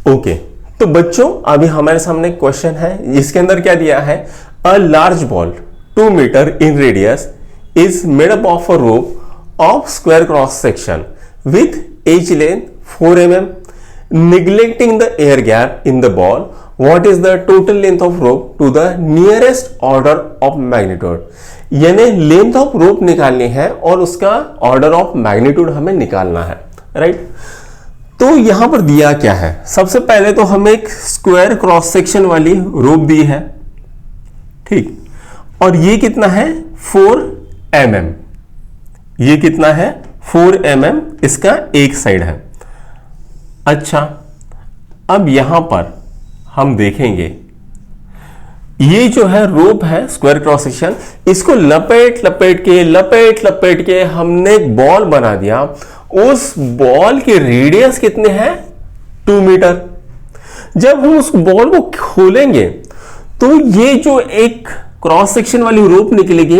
Okay तो बच्चों अभी हमारे सामने क्वेश्चन है, इसके अंदर क्या दिया है, a large ball 2 meter in radius is made up of a rope of square cross section with edge length 4 mm, neglecting the air gap in the ball, what is the total length of rope to the nearest order of magnitude? यानी length of rope निकालनी है और उसका order of magnitude हमें निकालना है, right. तो यहां पर दिया क्या है, सबसे पहले तो हमें एक स्क्वायर क्रॉस सेक्शन वाली रोप दी है, ठीक, और ये कितना है 4 mm, ये कितना है 4 mm, इसका एक साइड है। अच्छा, अब यहां पर हम देखेंगे ये जो है रोप है स्क्वायर क्रॉस सेक्शन, इसको लपेट लपेट के हमने एक बॉल बना दिया। उस बॉल की रेडियस कितने हैं 2 मीटर। जब हम उस बॉल को खोलेंगे तो ये जो एक क्रॉस सेक्शन वाली रोप निकलेगी,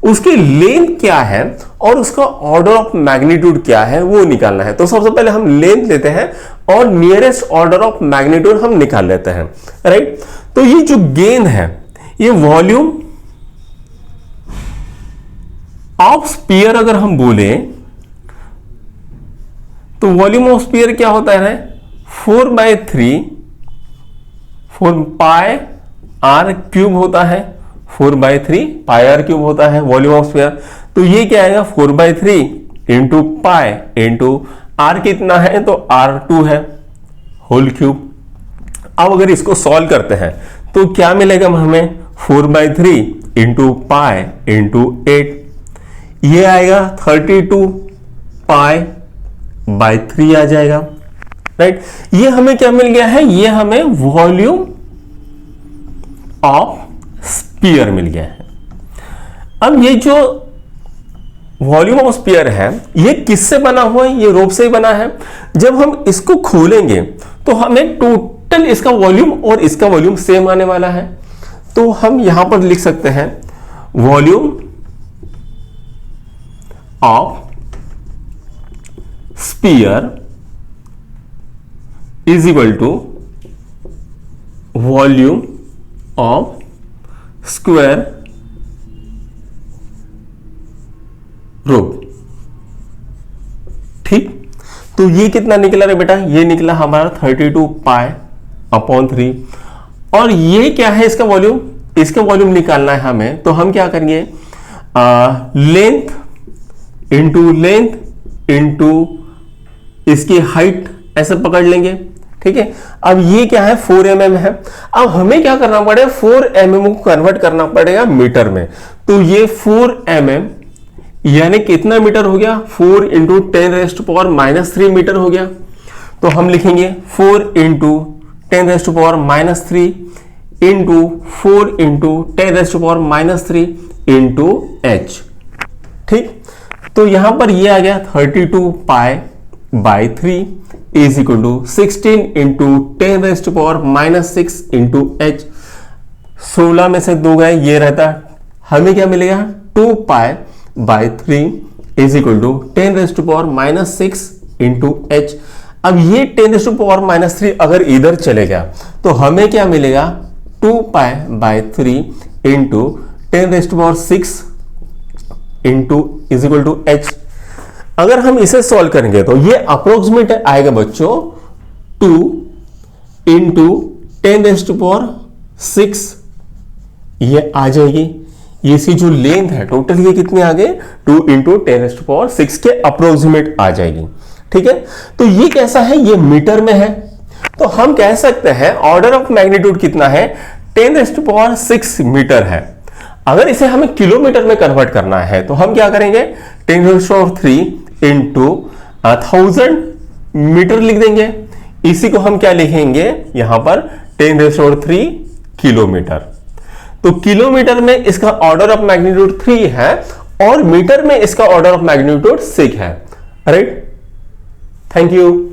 उसकी लेंथ क्या है और उसका ऑर्डर ऑफ मैग्नीट्यूड क्या है वो निकालना है। तो सबसे पहले हम लेंथ लेते हैं और नियरेस्ट ऑर्डर ऑफ मैग्नीट्यूड हम निकाल लेते हैं, राइट। तो ये जो गेंद है ये वॉल्यूम ऑफ स्फीयर अगर हम बोले तो वॉल्यूम ऑफ स्फीयर क्या होता है 4/3 4 पाई आर क्यूब होता है, 4/3 पाई आर क्यूब होता है वॉल्यूम ऑफ स्फीयर। तो ये क्या आएगा 4/3 इंटू पाई इंटू आर कितना है तो R2 है होल क्यूब। अब अगर इसको सॉल्व करते हैं तो क्या मिलेगा हमें 4/3 इंटू पाई इंटू 8, ये आएगा 32 पाई/3 आ जाएगा, राइट। ये हमें क्या मिल गया है, ये हमें वॉल्यूम ऑफ स्फीयर मिल गया है। अब ये जो वॉल्यूम ऑफ स्फीयर है ये किससे बना हुआ है, ये रोप से ही बना है। जब हम इसको खोलेंगे तो हमें टोटल इसका वॉल्यूम और इसका वॉल्यूम सेम आने वाला है। तो हम यहां पर लिख सकते हैं volume of sphere is equal to volume of square rope, ठीक। तो ये कितना निकला रे बेटा, ये निकला हमारा 32 पाई/3। और ये क्या है इसका वॉल्यूम, इसका वॉल्यूम निकालना है हमें। तो हम क्या करेंगे लेंथ इंटू इसकी हाइट ऐसे पकड़ लेंगे, ठीक है। अब ये क्या है 4 mm है। अब हमें क्या करना पड़ेगा 4 mm को कन्वर्ट करना पड़ेगा मीटर में। तो ये 4 mm यानी कितना मीटर हो गया 4 इंटू 10⁻³ मीटर हो गया। तो हम लिखेंगे 4 into 10⁻³ into 4 into 10⁻³ into h, ठीक। तो यहां पर ये आ गया 32 पाई/3 is equal to 16 into 10⁻⁻6 into h। 16 में से 2 गए, ये रहता, हमें क्या मिलेगा 2 पाई/3 is equal to 10⁻⁻6 into h। अब ये 10⁻³ अगर इधर चले गया तो हमें क्या मिलेगा 2 पाई/3 into 10⁻6 into is equal to h। अगर हम इसे सॉल्व करेंगे तो ये अप्रोक्सीमेट आएगा बच्चों 2 इंटू 10⁻6, ये आ जाएगी। ये इसकी जो लेंथ है टोटल ये कितनी आ गई 2 इंटू 10⁻6 के अप्रोक्सीमेट आ जाएगी, ठीक है। तो ये कैसा है, ये मीटर में है। तो हम कह सकते हैं ऑर्डर ऑफ मैग्नीट्यूड कितना है 10⁻6 मीटर है। अगर इसे हमें किलोमीटर में कन्वर्ट करना है तो हम क्या करेंगे 10⁻³ इंटू 1000 मीटर लिख देंगे। इसी को हम क्या लिखेंगे यहां पर 10⁻³ किलोमीटर। तो किलोमीटर में इसका ऑर्डर ऑफ मैग्नीट्यूड 3 है और मीटर में इसका ऑर्डर ऑफ मैग्नीट्यूड 6 है, राइट। Thank you.